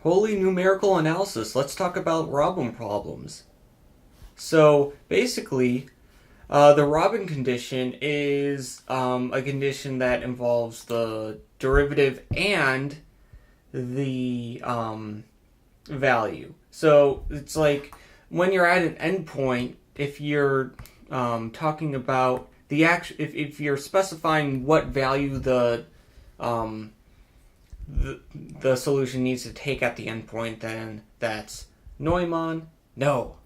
Holy numerical analysis. Let's talk about Robin problems. So basically, the Robin condition is a condition that involves the derivative and the value. So it's like when you're at an endpoint, if you're talking about if you're specifying what value um, the solution needs to take at the endpoint, then that's Neumann. No,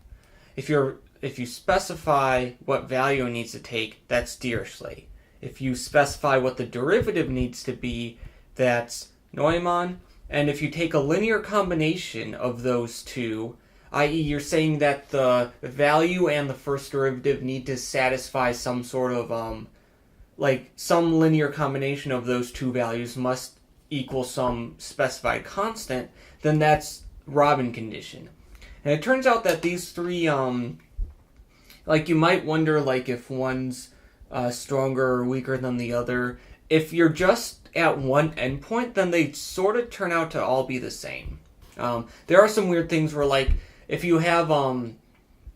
if you specify what value it needs to take, that's Dirichlet. If you specify what the derivative needs to be, that's Neumann. And if you take a linear combination of those two, i.e. you're saying that the value and the first derivative need to satisfy some sort of like some linear combination of those two values must equal some specified constant, then that's Robin condition. And it turns out that these three, like you might wonder like if one's stronger or weaker than the other. If you're just at one endpoint, then they sort of turn out to all be the same. There are some weird things where like if you have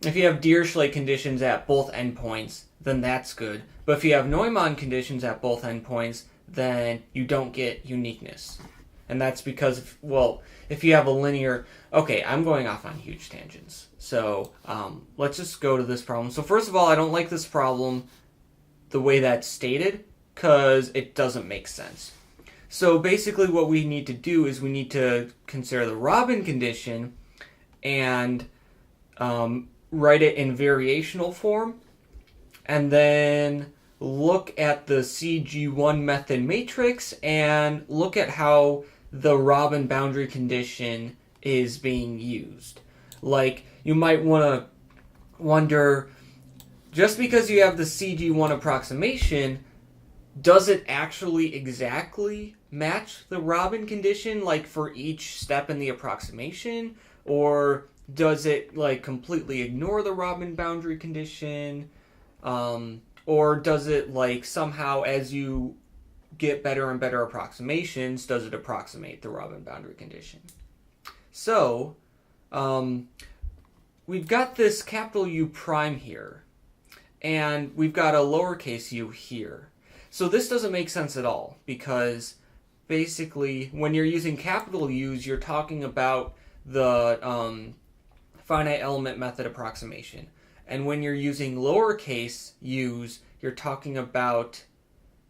Dirichlet conditions at both endpoints, then that's good. But if you have Neumann conditions at both endpoints, then you don't get uniqueness. And that's because, if you have a linear... Okay, I'm going off on huge tangents. So let's just go to this problem. So first of all, I don't like this problem the way that's stated because it doesn't make sense. So basically what we need to do is we need to consider the Robin condition and write it in variational form, and then look at the CG1 method matrix and look at how the Robin boundary condition is being used. Like, you might want to wonder, just because you have the CG1 approximation, does it actually exactly match the Robin condition, like for each step in the approximation? Or does it like completely ignore the Robin boundary condition? Or does it like somehow, as you get better and better approximations, does it approximate the Robin boundary condition? So, we've got this capital U prime here, and we've got a lowercase u here. So this doesn't make sense at all, because basically when you're using capital U's, you're talking about the finite element method approximation. And when you're using lowercase u's, you're talking about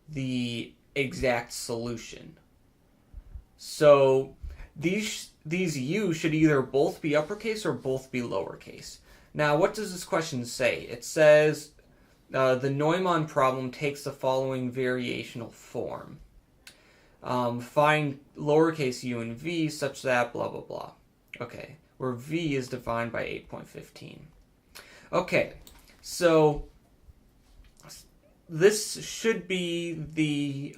the exact solution. So these u's should either both be uppercase or both be lowercase. Now, what does this question say? It says the Neumann problem takes the following variational form. Find lowercase u and v such that blah blah blah. Okay, where v is defined by 8.15. Okay, so this should be the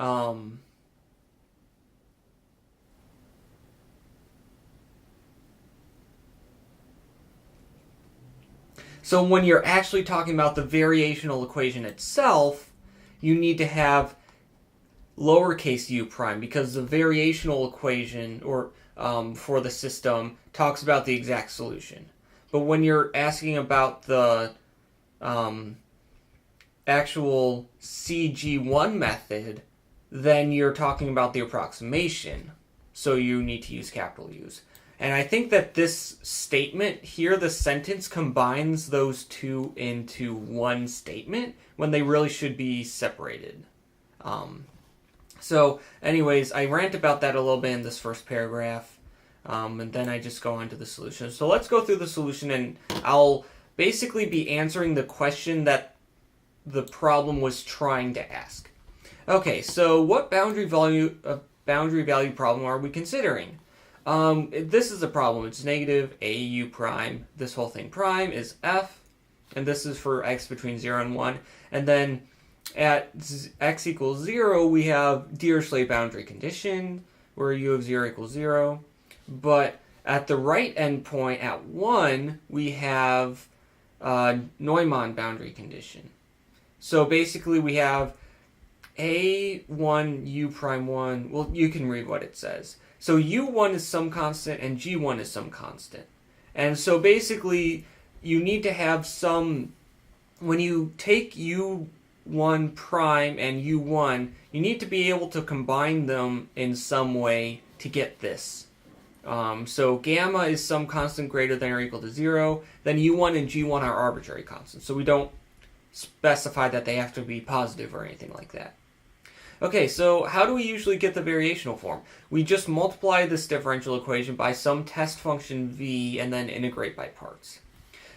so when you're actually talking about the variational equation itself, you need to have lowercase u prime, because the variational equation or for the system talks about the exact solution. But when you're asking about the actual CG1 method, then you're talking about the approximation. So you need to use capital U's. And I think that this statement here, the sentence, combines those two into one statement when they really should be separated. So anyways, I rant about that a little bit in this first paragraph. And then I just go on to the solution. So let's go through the solution, and I'll basically be answering the question that the problem was trying to ask. Okay, so what boundary value problem are we considering? This is a problem. It's negative AU prime. This whole thing prime is F, and this is for x between 0 and 1. And then at x equals 0, we have Dirichlet boundary condition, where u of 0 equals 0. But at the right endpoint, at 1, we have Neumann boundary condition. So basically we have A1 U prime 1, well, you can read what it says. So U1 is some constant and G1 is some constant. And so basically, you need to have some, when you take U1 prime and U1, you need to be able to combine them in some way to get this. So gamma is some constant greater than or equal to 0. Then U1 and G1 are arbitrary constants. So we don't specify that they have to be positive or anything like that. Okay, so how do we usually get the variational form? We just multiply this differential equation by some test function v and then integrate by parts.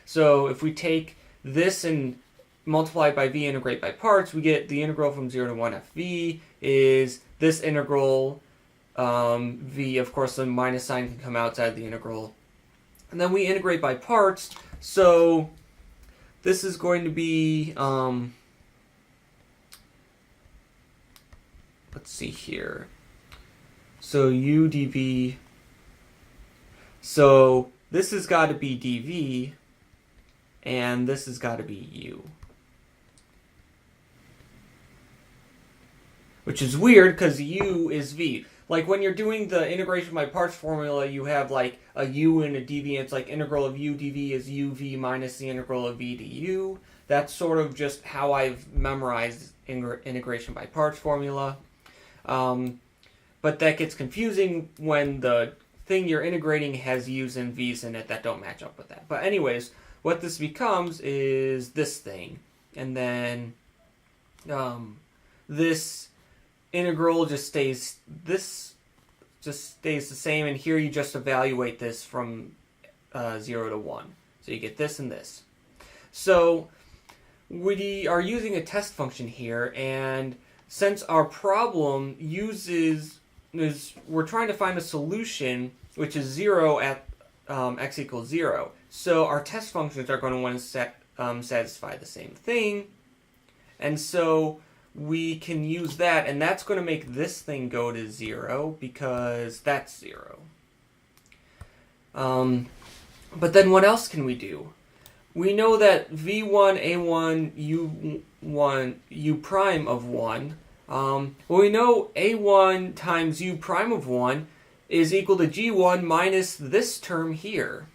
So if we take this and multiply by v, integrate by parts, we get the integral from 0 to 1 fv is this integral v. Of course, the minus sign can come outside the integral. And then we integrate by parts, so this is going to be, let's see here. So u dv, so this has got to be dv, and this has got to be u. Which is weird, because u is v. Like, when you're doing the integration by parts formula, you have, like, a u and a dv, and it's like integral of u dv is uv minus the integral of v du. That's sort of just how I've memorized integration by parts formula. But that gets confusing when the thing you're integrating has u's and v's in it that don't match up with that. But anyways, what this becomes is this thing. And then this integral just stays the same, and here you just evaluate this from 0 to 1. So you get this and this. So we are using a test function here, and since our problem we're trying to find a solution which is 0 at x equals 0. So our test functions are going to want to satisfy the same thing. And so we can use that, and that's going to make this thing go to 0 because that's 0. But then what else can we do? We know that v1, a1, u1, u prime of 1. Well, we know a1 times u prime of 1 is equal to g1 minus this term here.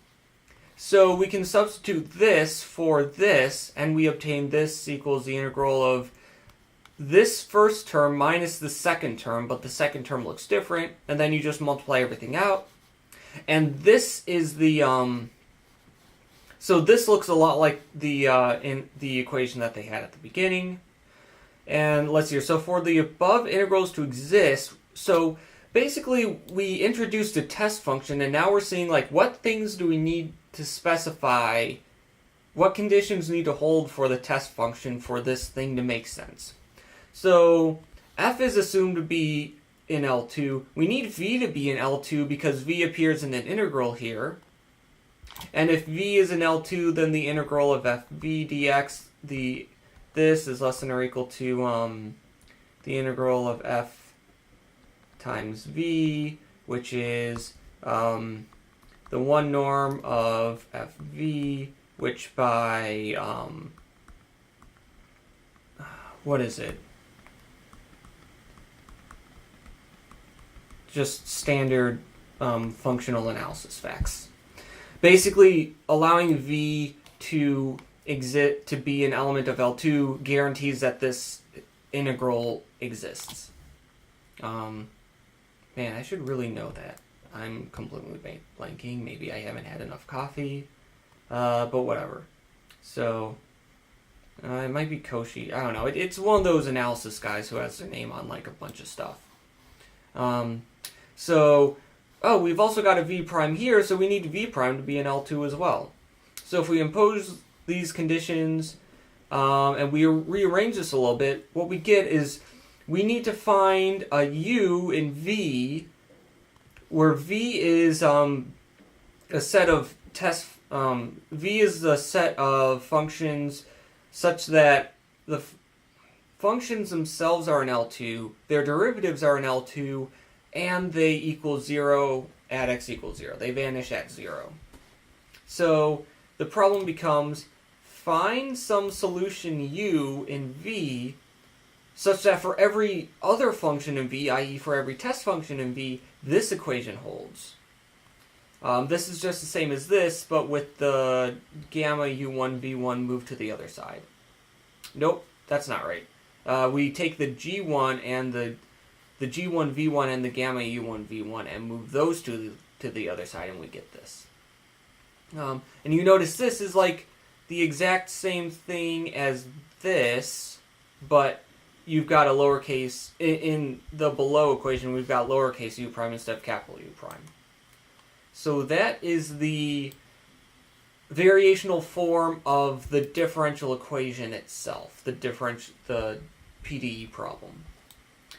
So we can substitute this for this, and we obtain this equals the integral of this first term minus the second term, but the second term looks different, and then you just multiply everything out. And this is the, so this looks a lot like the in the equation that they had at the beginning. And let's see here, so for the above integrals to exist, so basically we introduced a test function, and now we're seeing like what things do we need to specify, what conditions need to hold for the test function for this thing to make sense. So f is assumed to be in L2. We need v to be in L2 because v appears in an integral here. And if v is in L2, then the integral of fv dx, this is less than or equal to the integral of f times v, which is the one norm of fv, which by, what is it? Just standard functional analysis facts. Basically, allowing v to exist, to be an element of L2, guarantees that this integral exists. Man, I should really know that. I'm completely blanking. Maybe I haven't had enough coffee, but whatever. So, it might be Koshi. I don't know. It's one of those analysis guys who has their name on like a bunch of stuff. We've also got a v prime here, so we need v prime to be in L2 as well. So if we impose these conditions and we rearrange this a little bit, what we get is we need to find a u in v, where v is a set of v is the set of functions such that the functions themselves are in L2, their derivatives are in L2, and they equal 0 at x equals 0. They vanish at 0. So the problem becomes find some solution u in v such that for every other function in V, i.e. for every test function in V, this equation holds. This is just the same as this, but with the gamma u1 v1 moved to the other side. Nope, that's not right. We take the g1 and the g1 v1 and the gamma u1 v1 and move those to the other side, and we get this. And you notice this is like the exact same thing as this, but you've got a lowercase, in the below equation, we've got lowercase u prime instead of capital U prime. So that is the variational form of the differential equation itself, the PDE problem.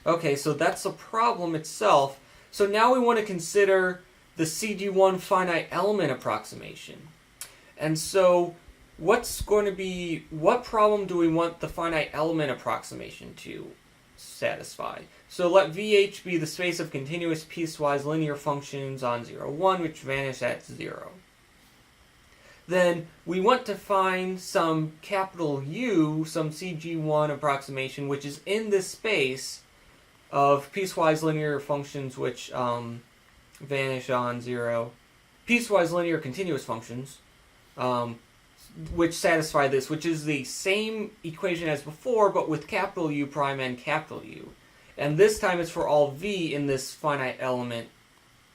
Okay, so that's the problem itself. So now we want to consider the CG1 finite element approximation. And so what problem do we want the finite element approximation to satisfy? So let VH be the space of continuous piecewise linear functions on 0, 1, which vanish at 0. Then we want to find some capital U, some CG1 approximation, which is in this space of piecewise linear functions which vanish on 0. Piecewise linear continuous functions, which satisfy this, which is the same equation as before, but with capital U prime and capital U. And this time it's for all V in this finite element,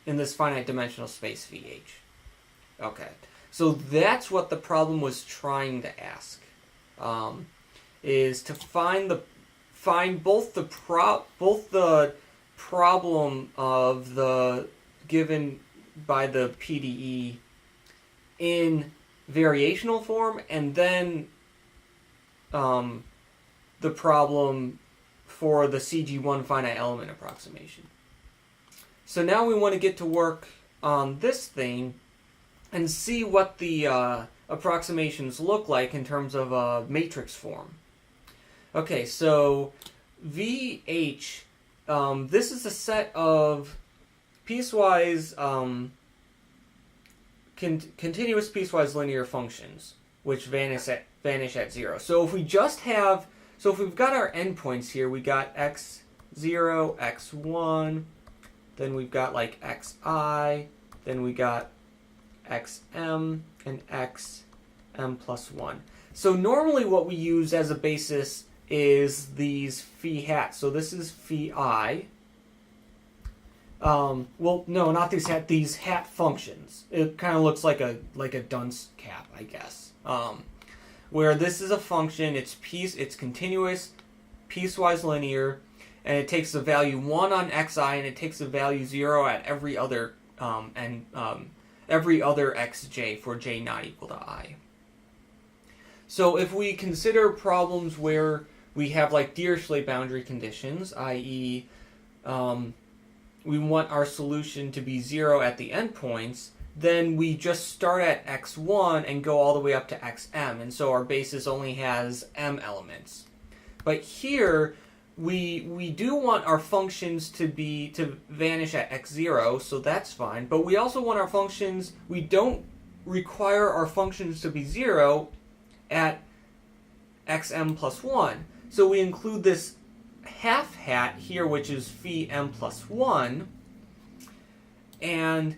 in this finite dimensional space VH. Okay, so that's what the problem was trying to ask, is to find both the problem of the given by the PDE in variational form, and then the problem for the CG1 finite element approximation. So now we want to get to work on this thing and see what the approximations look like in terms of matrix form. Okay, so VH, this is a set of piecewise continuous piecewise linear functions which vanish at 0. So if we've got our endpoints here, we got x0, x1, then we've got like xi, then we got xm, and xm plus 1. So normally what we use as a basis is these phi hats. So this is phi I. Well, no, not these hat functions. It kind of looks like a dunce cap, I guess. Where this is a function, it's continuous, piecewise linear, and it takes the value 1 on xi, and it takes the value 0 at every other xj for j not equal to I. So if we consider problems where we have like Dirichlet boundary conditions, i.e. we want our solution to be 0 at the endpoints, then we just start at x1 and go all the way up to xm, and so our basis only has m elements. But here, we do want our functions to vanish at x0, so that's fine, but we also want our functions, we don't require our functions to be 0 at xm plus 1. So we include this half hat here, which is phi m plus 1, and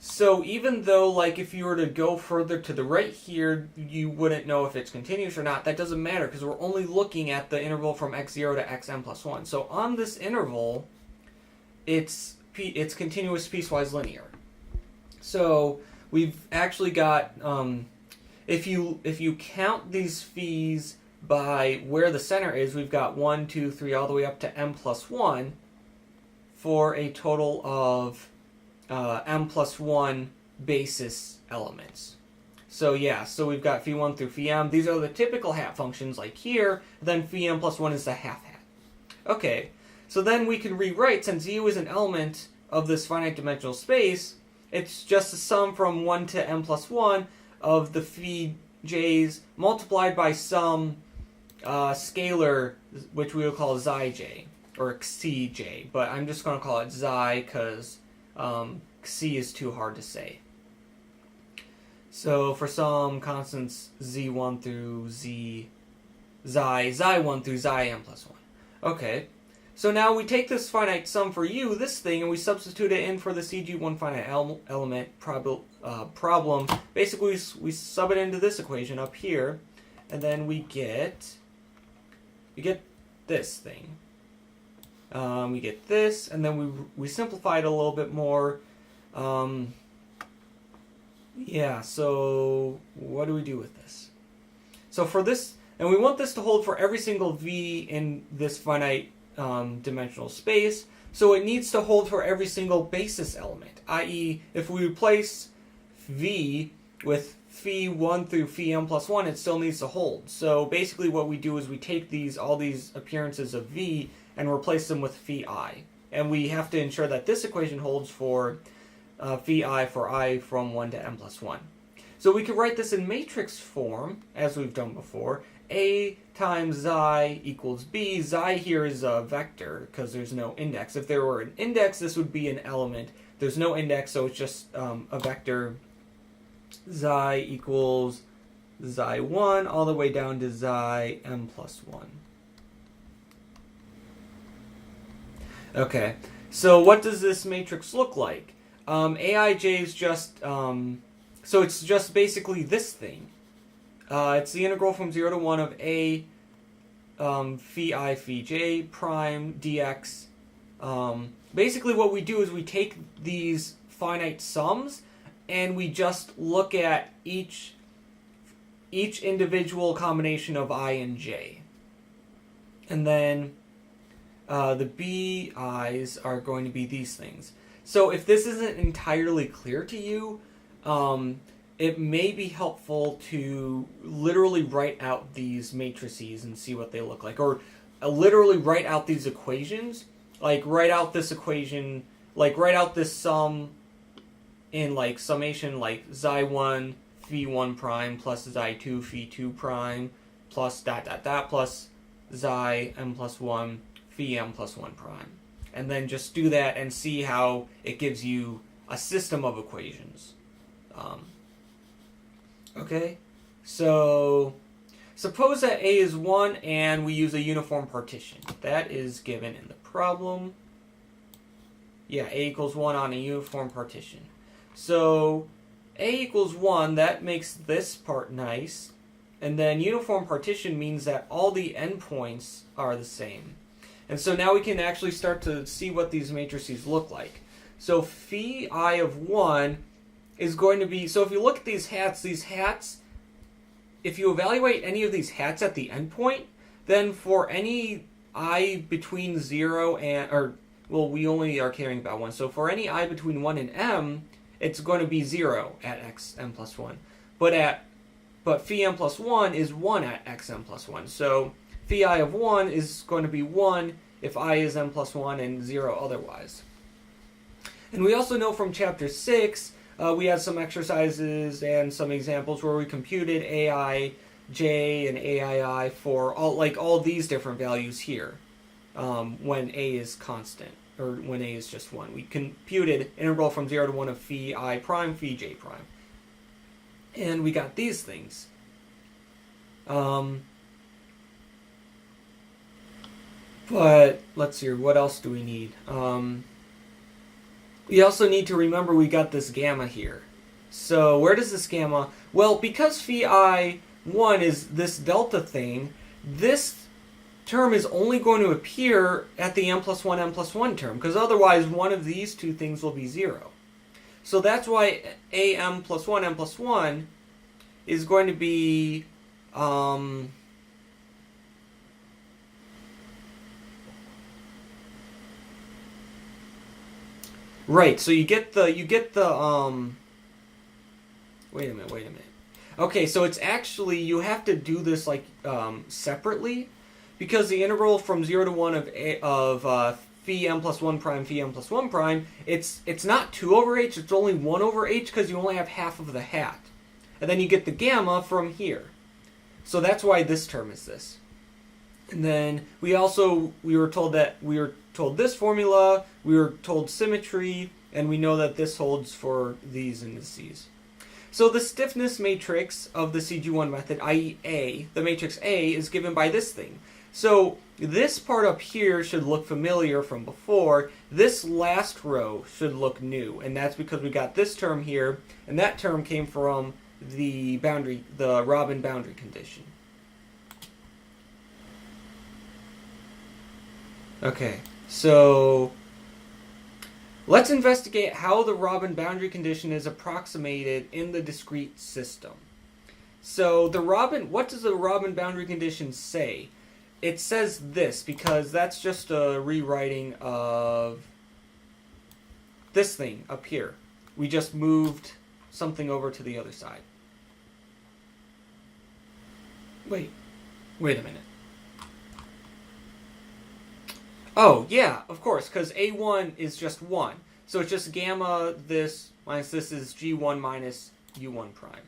so even though, like, if you were to go further to the right here, you wouldn't know if it's continuous or not, that doesn't matter, because we're only looking at the interval from x0 to xm plus 1. So on this interval, it's continuous piecewise linear. So we've actually got, if you count these phis by where the center is, we've got 1, 2, 3, all the way up to m plus 1 for a total of m plus 1 basis elements. So yeah, so we've got phi 1 through phi m. These are the typical hat functions like here. Then phi m plus 1 is the half hat. Okay, so then we can rewrite, since u is an element of this finite dimensional space, it's just a sum from 1 to m plus 1 of the phi j's multiplied by some scalar, which we will call xij, or xij, but I'm just going to call it xi because xi is too hard to say. So for some constants z1 through xi1 through xi m plus 1. Okay. So now we take this finite sum for u, this thing, and we substitute it in for the CG1 finite element problem. Basically, we sub it into this equation up here, and then we get this thing. We get this, and then we simplify it a little bit more. Yeah, so what do we do with this? So for this, and we want this to hold for every single v in this finite dimensional space, so it needs to hold for every single basis element, i.e. if we replace v with phi 1 through phi m plus 1, it still needs to hold. So basically what we do is we take all these appearances of v and replace them with phi I. And we have to ensure that this equation holds for phi I for I from 1 to m plus 1. So we could write this in matrix form, as we've done before. A times xi equals b. Xi here is a vector because there's no index. If there were an index, this would be an element. There's no index, so it's just a vector. Xi equals xi1 all the way down to xi m plus 1. Okay, so what does this matrix look like? Aij is just, so it's just basically this thing. It's the integral from 0 to 1 of a phi I phi j prime dx. Basically what we do is we take these finite sums and we just look at each individual combination of I and j. And then the bi's are going to be these things. So if this isn't entirely clear to you, it may be helpful to literally write out these matrices and see what they look like. Or literally write out these equations. Like write out this equation, like write out this sum in like summation like xi1 phi 1 prime plus xi2 phi 2 prime plus dot dot dot plus xi m plus 1 phi m plus 1 prime. And then just do that and see how it gives you a system of equations. Okay, so suppose that A is 1 and we use a uniform partition. That is given in the problem. Yeah, A equals 1 on a uniform partition. So A equals 1, that makes this part nice. And then uniform partition means that all the endpoints are the same. And so now we can actually start to see what these matrices look like. So phi I of 1 is going to be, so if you look at these hats, if you evaluate any of these hats at the endpoint, then for any I between 0 and, or, well, we only are caring about 1. So for any I between 1 and m, it's going to be 0 at x m plus 1. But phi m plus 1 is 1 at x m plus 1. So phi I of 1 is going to be 1 if I is m plus 1 and 0 otherwise. And we also know from chapter 6, we had some exercises and some examples where we computed aij and aii for all these different values here when a is constant, or when a is just 1. We computed integral from 0 to 1 of phi I prime, phi j prime. And we got these things. But let's see, what else do we need? We also need to remember we got this gamma here. So where does this gamma... Well, because phi I 1 is this delta thing, this term is only going to appear at the m plus 1 term, because otherwise one of these two things will be 0. So that's why am plus 1 m plus 1 is going to be... Right, so you get the wait a minute. Okay, so it's actually, you have to do this like separately, because the integral from 0 to 1 of phi m plus 1 prime, phi m plus 1 prime, it's not 2 over h, it's only 1 over h, because you only have half of the hat. And then you get the gamma from here. So that's why this term is this. And then we were told this formula, we were told symmetry, and we know that this holds for these indices. So the stiffness matrix of the CG1 method, i.e. A, the matrix A, is given by this thing. So this part up here should look familiar from before. This last row should look new, and that's because we got this term here, and that term came from the Robin boundary condition. Okay, so let's investigate how the Robin boundary condition is approximated in the discrete system. So what does the Robin boundary condition say? It says this, because that's just a rewriting of this thing up here. We just moved something over to the other side. Wait a minute. Oh, yeah, of course, because A1 is just 1. So it's just gamma this minus this is G1 minus U1 prime.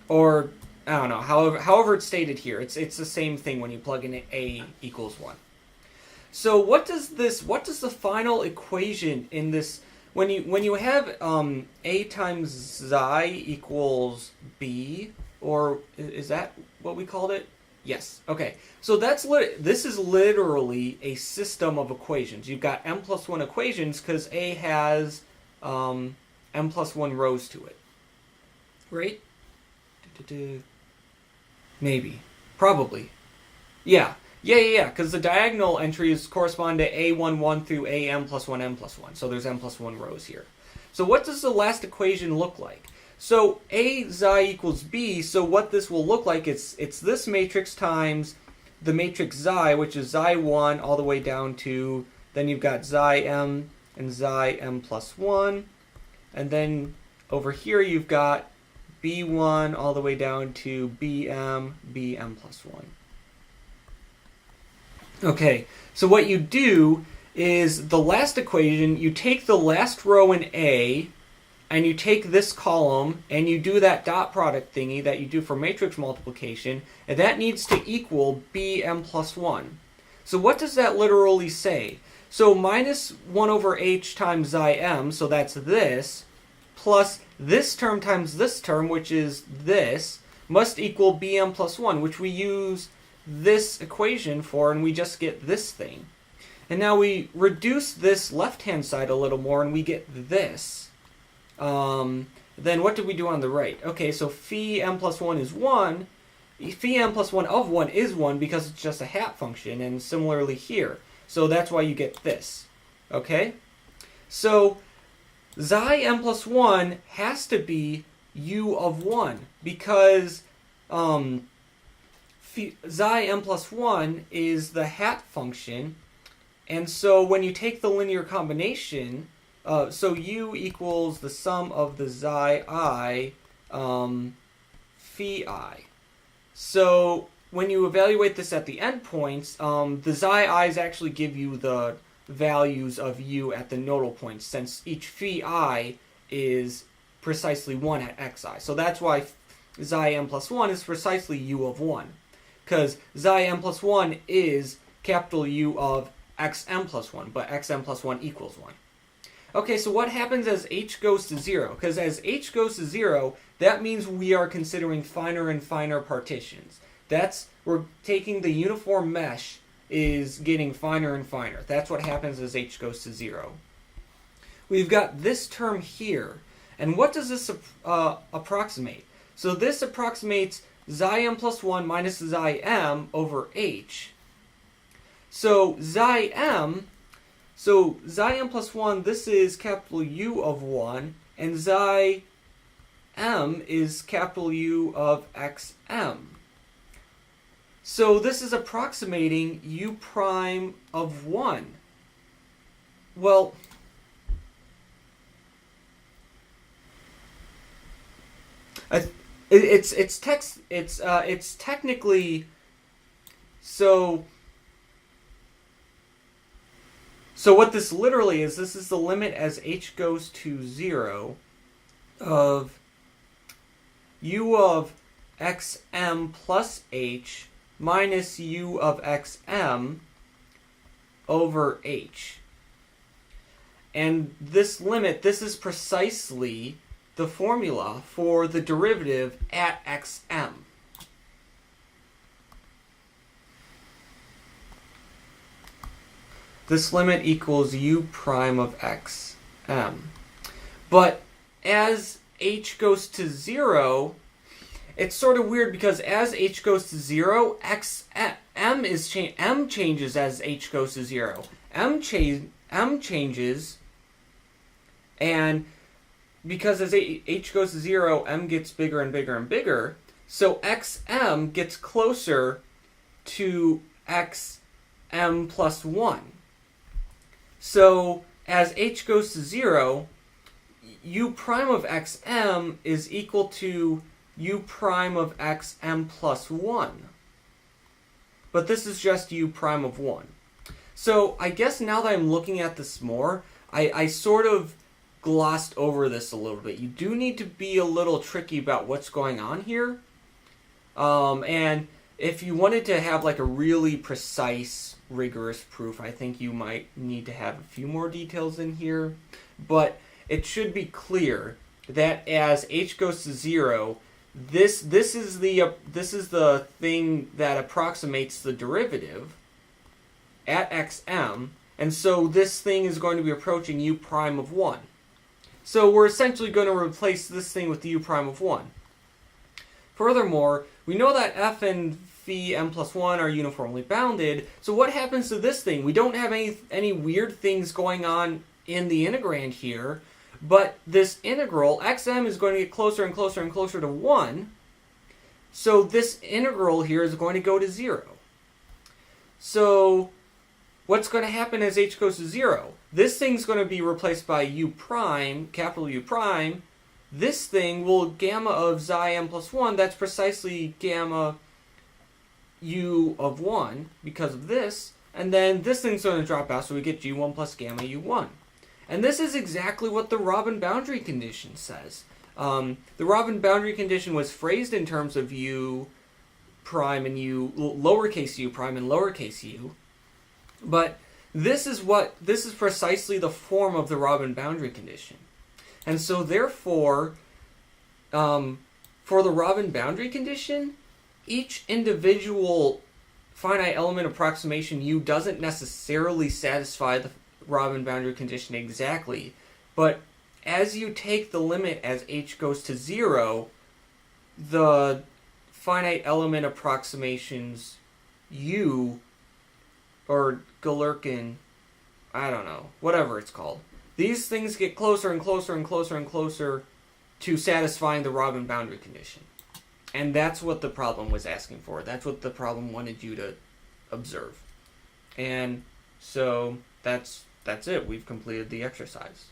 Or, I don't know, however it's stated here. It's the same thing when you plug in A equals 1. So what does the final equation in this, when you have A times xi equals B, or is that what we called it? Yes. Okay. So this is literally a system of equations. You've got m plus 1 equations because A has m plus 1 rows to it. Right? Maybe. Probably. Yeah. Because the diagonal entries correspond to A11 through AM plus 1, M plus 1. So there's M plus 1 rows here. So what does the last equation look like? So A xi equals B, so what this will look like, it's this matrix times the matrix xi, which is xi1 all the way down to, then you've got xi m and xi m plus 1. And then over here you've got B1 all the way down to Bm plus 1. Okay, so what you do is the last equation, you take the last row in A, and you take this column, and you do that dot product thingy that you do for matrix multiplication, and that needs to equal Bm plus 1. So what does that literally say? So minus 1 over h times xi m, so that's this, plus this term times this term, which is this, must equal Bm plus 1, which we use this equation for, and we just get this thing. And now we reduce this left-hand side a little more, and we get this. Then what did we do on the right? Okay, so phi m plus 1 is 1. Phi m plus 1 of 1 is 1 because it's just a hat function, and similarly here. So that's why you get this. Okay? So xi m plus 1 has to be u of 1 because xi m plus 1 is the hat function, and so when you take the linear combination, so u equals the sum of the xi I phi I. So when you evaluate this at the endpoints, the xi i's actually give you the values of u at the nodal points, since each phi I is precisely 1 at xi. So that's why xi m plus 1 is precisely u of 1, because xi m plus 1 is capital U of xm plus 1, but xm plus 1 equals 1. Okay, so what happens as h goes to 0? Because as h goes to 0, that means we are considering finer and finer partitions. We're taking the uniform mesh is getting finer and finer. That's what happens as h goes to 0. We've got this term here. And what does this approximate? So this approximates xi m plus 1 minus xi m over h. So xi m plus 1, this is capital U of 1, and xi m is capital U of xm. So this is approximating u prime of 1. Well, it's technically so. So what this literally is, this is the limit as h goes to 0 of u of xm plus h minus u of xm over h. And this limit, this is precisely the formula for the derivative at xm. this limit equals u prime of xm. But as h goes to 0, it's sort of weird because as h goes to 0, m changes as h goes to 0. M changes, and because as h goes to 0, m gets bigger and bigger and bigger, so xm gets closer to xm plus 1. So as h goes to 0, u prime of xm is equal to u prime of xm plus 1. But this is just u prime of 1. So I guess now that I'm looking at this more, I sort of glossed over this a little bit. You do need to be a little tricky about what's going on here. And if you wanted to have like a really precise, rigorous proof, I think you might need to have a few more details in here. But it should be clear that as h goes to 0, this is the thing that approximates the derivative at xm, and so this thing is going to be approaching u prime of 1. So we're essentially going to replace this thing with u prime of 1. Furthermore, we know that f and phi m plus 1 are uniformly bounded, so what happens to this thing? We don't have any weird things going on in the integrand here, but this integral, xm, is going to get closer and closer and closer to 1, so this integral here is going to go to 0. So what's going to happen as h goes to 0? This thing's going to be replaced by u prime, capital U prime. This thing will gamma of xi m plus 1, that's precisely gamma u of 1 because of this, and then this thing's going to drop out, so we get g1 plus gamma u1. And this is exactly what the Robin boundary condition says. The Robin boundary condition was phrased in terms of u prime and lowercase u prime and lowercase u, but this is precisely the form of the Robin boundary condition. And so therefore, for the Robin boundary condition, each individual finite element approximation u doesn't necessarily satisfy the Robin boundary condition exactly, but as you take the limit as h goes to 0, the finite element approximations u, or Galerkin, I don't know, whatever it's called, these things get closer and closer and closer and closer to satisfying the Robin boundary condition. And that's what the problem was asking for. That's what the problem wanted you to observe. And so that's it. We've completed the exercise.